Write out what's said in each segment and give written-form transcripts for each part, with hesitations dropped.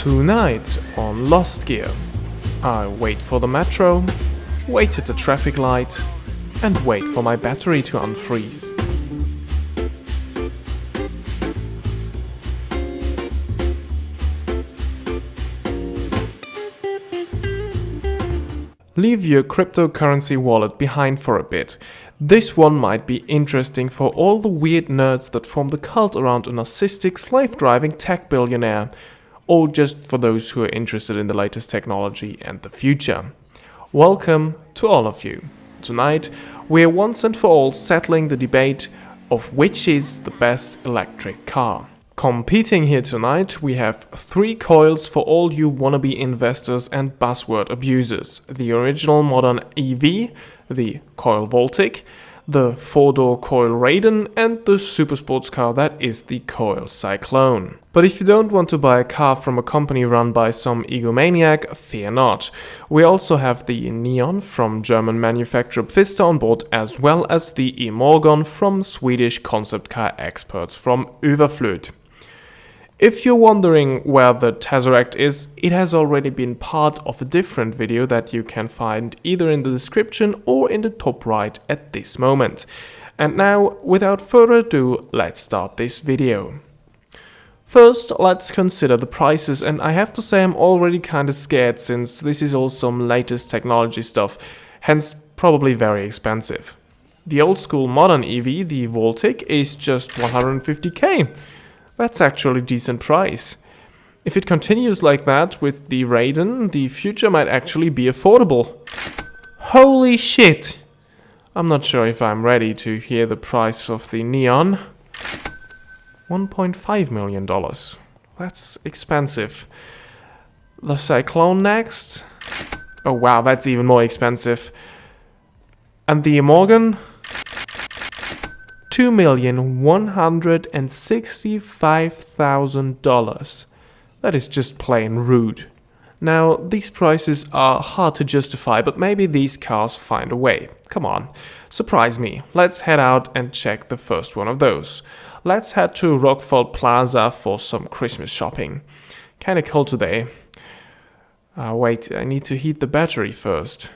Tonight on Lost Gear, I wait for the metro, wait at the traffic light, and wait for my battery to unfreeze. Leave your cryptocurrency wallet behind for a bit. This one might be interesting for all the weird nerds that form the cult around a narcissistic slave-driving tech billionaire, or just for those who are interested in the latest technology and the future. Welcome to all of you. Tonight, we're once and for all settling the debate of which is the best electric car. Competing here tonight, we have 3 coils for all you wannabe investors and buzzword abusers. The original modern EV, the Coil Voltic, the 4-door Coil Raiden, and the super sports car that is the Coil Cyclone. But if you don't want to buy a car from a company run by some egomaniac, fear not. We also have the Neon from German manufacturer Pfister on board, as well as the Imorgon from Swedish concept car experts from Överflöd. If you're wondering where the Tezeract is, it has already been part of a different video that you can find either in the description or in the top right at this moment. And now, without further ado, let's start this video. First, let's consider the prices, and I have to say I'm already kinda scared since this is all some latest technology stuff, hence probably very expensive. The old school modern EV, the Voltic, is just 150k. That's actually a decent price. If it continues like that with the Raiden, the future might actually be affordable. Holy shit! I'm not sure if I'm ready to hear the price of the Neon. $1.5 million. That's expensive. The Cyclone next. Oh wow, that's even more expensive. And the Imorgon? $2,165,000. That is just plain rude. Now, these prices are hard to justify, but maybe these cars find a way. Come on, surprise me. Let's head out and check the first one of those. Let's head to Rockford Plaza for some Christmas shopping. Kinda cold today. Wait, I need to heat the battery first.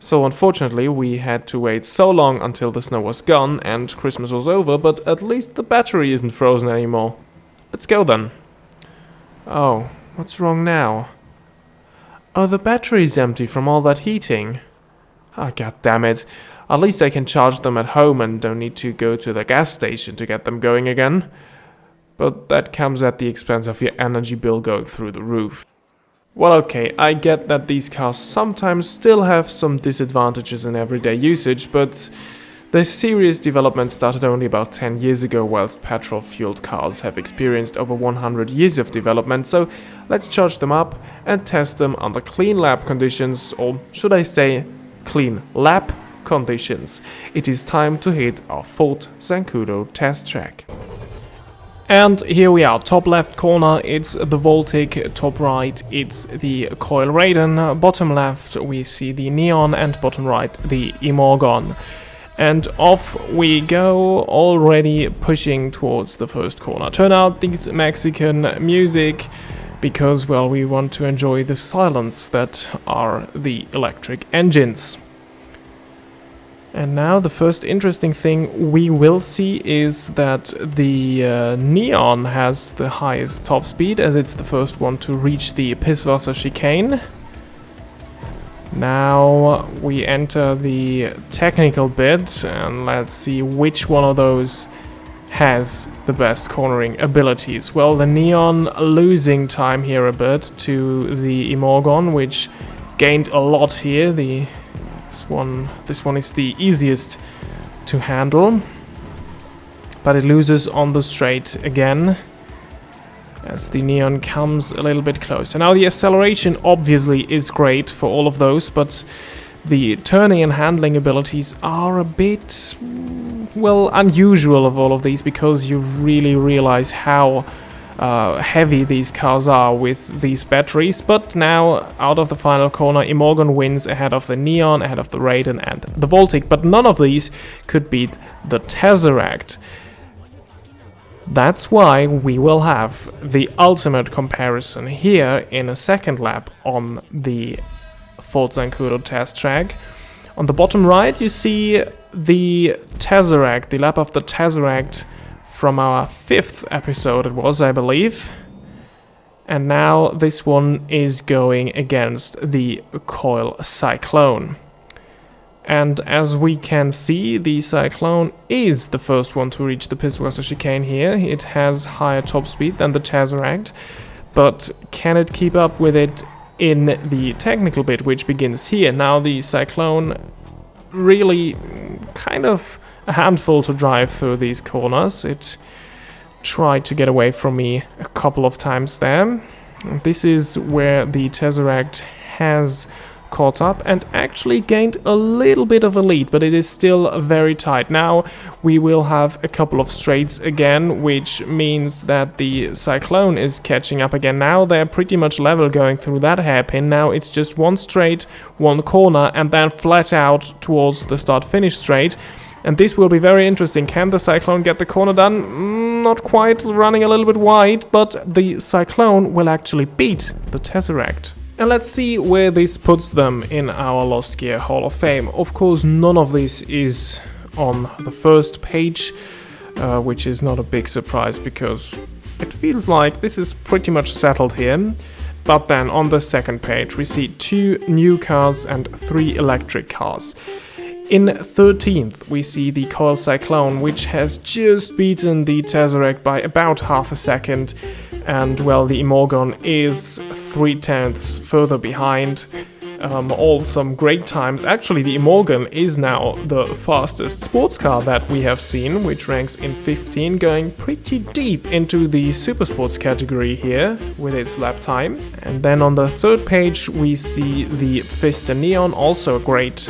So unfortunately we had to wait so long until the snow was gone and Christmas was over, but at least the battery isn't frozen anymore. Let's go then. Oh, what's wrong now? Oh, the battery's empty from all that heating. Oh, god damn it. At least I can charge them at home and don't need to go to the gas station to get them going again. But that comes at the expense of your energy bill going through the roof. Well, okay, I get that these cars sometimes still have some disadvantages in everyday usage, but the serious development started only about 10 years ago, whilst petrol-fueled cars have experienced over 100 years of development, so let's charge them up and test them under clean lab conditions, or should I say, clean lap conditions. It is time to hit our Ford Zancudo test track. And here we are, top left corner, it's the Voltic, top right, it's the Coil Raiden, bottom left we see the Neon, and bottom right the Imorgon. And off we go, already pushing towards the first corner. Turn out this Mexican music, because, well, we want to enjoy the silence that are the electric engines. And now the first interesting thing we will see is that the Neon has the highest top speed, as it's the first one to reach the Pisswasser chicane. Now we enter the technical bit, and let's see which one of those has the best cornering abilities. Well, the Neon losing time here a bit to the Imorgon, which gained a lot here. This one is the easiest to handle, but it loses on the straight again as the Neon comes a little bit closer. Now the acceleration obviously is great for all of those, but the turning and handling abilities are a bit, well, unusual of all of these, because you really realize how heavy these cars are with these batteries. But now, out of the final corner, Imorgon wins ahead of the Neon, ahead of the Raiden and the Voltic, but none of these could beat the Tezeract. That's why we will have the ultimate comparison here in a second lap on the Forza Encudo test track. On the bottom right you see the Tezeract, the lap of the Tezeract from our 5th episode it was, I believe. And now this one is going against the Coil Cyclone. And as we can see, the Cyclone is the first one to reach the Pistwasser chicane here. It has higher top speed than the Tezeract, but can it keep up with it in the technical bit, which begins here? Now the Cyclone really kind of a handful to drive through these corners. It tried to get away from me a couple of times there. This is where the Tezeract has caught up and actually gained a little bit of a lead, but it is still very tight. Now we will have a couple of straights again, which means that the Cyclone is catching up again. Now they're pretty much level going through that hairpin. Now it's just one straight, one corner, and then flat out towards the start-finish straight. And this will be very interesting. Can the Cyclone get the corner done? Not quite, running a little bit wide, but the Cyclone will actually beat the Tezeract. And let's see where this puts them in our Lost Gear Hall of Fame. Of course, none of this is on the first page, which is not a big surprise because it feels like this is pretty much settled here. But then on the second page we see 2 new cars and 3 electric cars. In 13th we see the Coil Cyclone, which has just beaten the Tezeract by about half a second. And well, the Imorgon is 3/10 further behind. All some great times. Actually, the Imorgon is now the fastest sports car that we have seen, which ranks in 15, going pretty deep into the super sports category here with its lap time. And then on the third page we see the Pfister Neon, also a great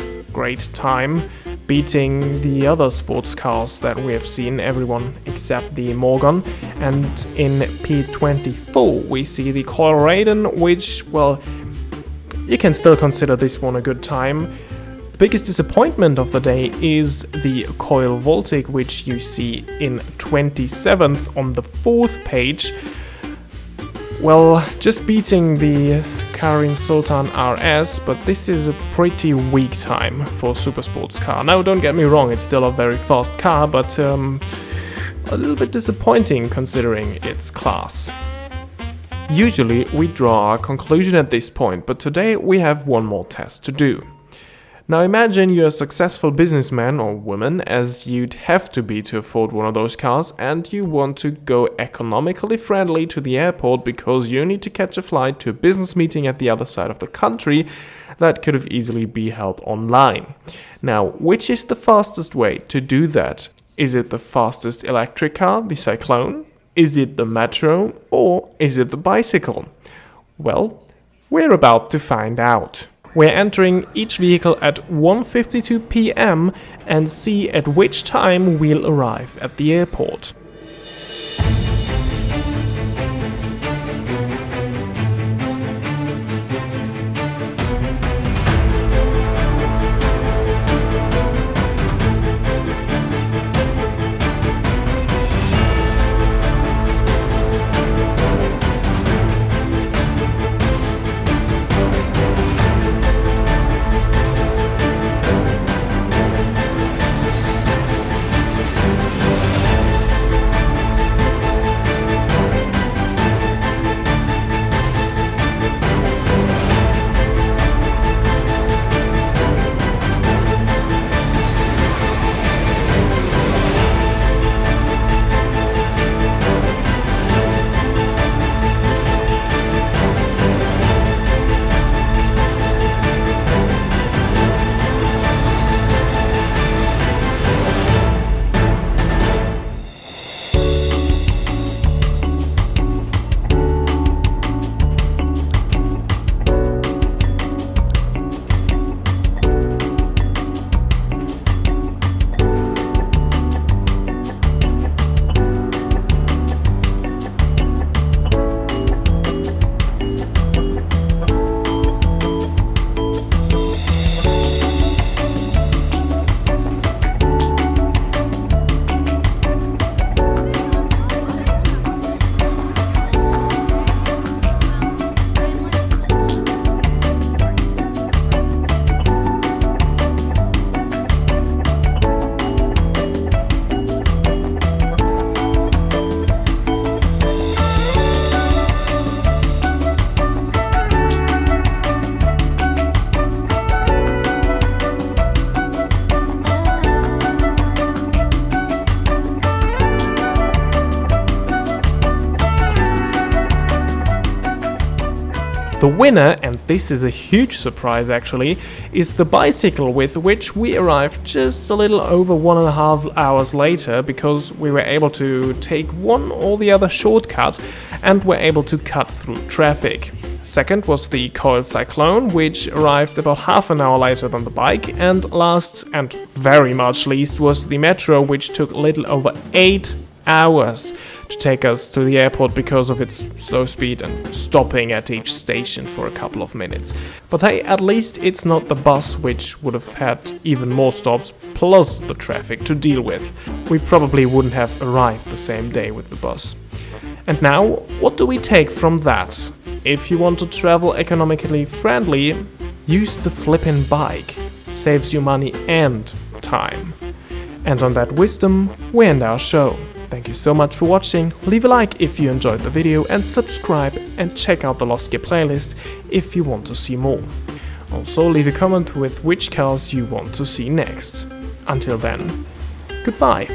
time, beating the other sports cars that we have seen, everyone except the Imorgon. And in P24 we see the Coil Raiden, which, well, you can still consider this one a good time. The biggest disappointment of the day is the Coil Voltic, which you see in 27th on the 4th page. Well, just beating the Karin Sultan RS, but this is a pretty weak time for a super sports car. Now, don't get me wrong, it's still a very fast car, but a little bit disappointing considering its class. Usually we draw our conclusion at this point, but today we have one more test to do. Now imagine you're a successful businessman or woman, as you'd have to be to afford one of those cars, and you want to go economically friendly to the airport because you need to catch a flight to a business meeting at the other side of the country that could have easily be held online. Now, which is the fastest way to do that? Is it the fastest electric car, the Cyclone? Is it the Metro? Or is it the bicycle? Well, we're about to find out. We're entering each vehicle at 1:52 p.m. and see at which time we'll arrive at the airport. The winner, and this is a huge surprise actually, is the bicycle with which we arrived just a little over 1.5 hours later, because we were able to take one or the other shortcut and were able to cut through traffic. Second was the Coil Cyclone, which arrived about half an hour later than the bike, and last and very much least was the metro, which took a little over 8 hours to take us to the airport because of its slow speed and stopping at each station for a couple of minutes. But hey, at least it's not the bus, which would have had even more stops plus the traffic to deal with. We probably wouldn't have arrived the same day with the bus. And now, what do we take from that? If you want to travel economically friendly, use the flippin' bike. Saves you money and time. And on that wisdom, we end our show. Thank you so much for watching, leave a like if you enjoyed the video and subscribe, and check out the Lost Gear playlist if you want to see more. Also leave a comment with which cars you want to see next. Until then, goodbye.